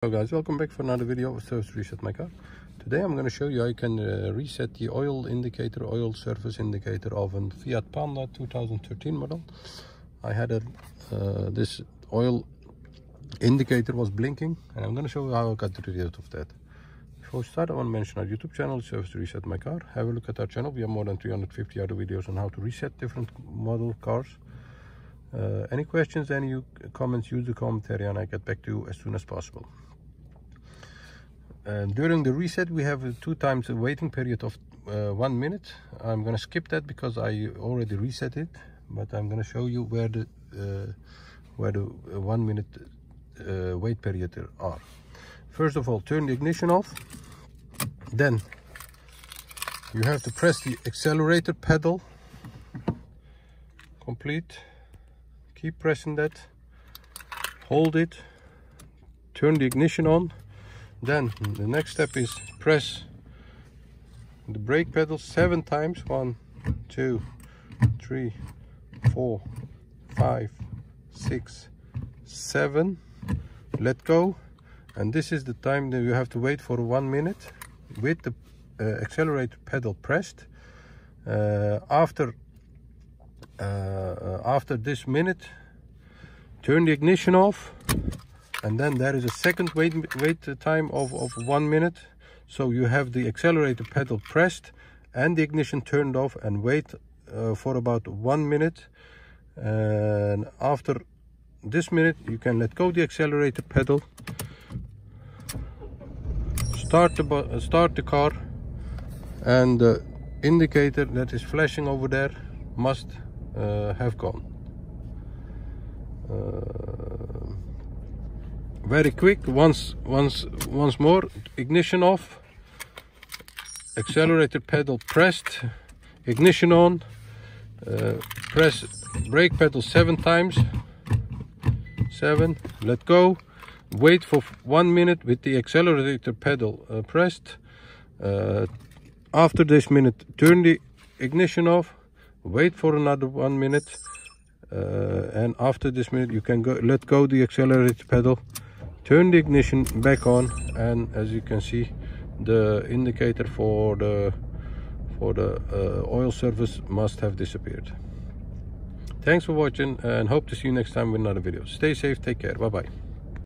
Hello guys, welcome back for another video of Service Reset My Car. Today I'm going to show you how you can reset the oil indicator, oil service indicator of a Fiat Panda 2013 model. I had this oil indicator was blinking, and I'm going to show you how I got rid of that. Before we start, I want to mention our YouTube channel, Service Reset My Car. Have a look at our channel. We have more than 350 other videos on how to reset different model cars. Any questions, any comments, use the comment area and I get back to you as soon as possible. During the reset we have two times a waiting period of 1 minute. I'm going to skip that because I already reset it, but I'm going to show you where the 1 minute wait period are. First of all, turn the ignition off. Then you have to press the accelerator pedal. Complete. Keep pressing that. Hold it. Turn the ignition on. Then the next step is press the brake pedal 7 times. 1, 2, 3, 4, 5, 6, 7. Let go. And this is the time that you have to wait for 1 minute with the accelerator pedal pressed. After this minute, turn the ignition off. And then there is a second wait time of 1 minute. So you have the accelerator pedal pressed and the ignition turned off, and wait for about 1 minute. And after this minute you can let go the accelerator pedal, start the car, and the indicator that is flashing over there must have gone. Very quick. Once more, ignition off, accelerator pedal pressed, ignition on, press brake pedal 7 times, 7, let go, wait for 1 minute with the accelerator pedal pressed. After this minute, turn the ignition off, wait for another 1 minute, and after this minute you can let go the accelerator pedal, turn the ignition back on, and as you can see, the indicator for the oil service must have disappeared. Thanks for watching, and hope to see you next time with another video. Stay safe, take care, bye bye.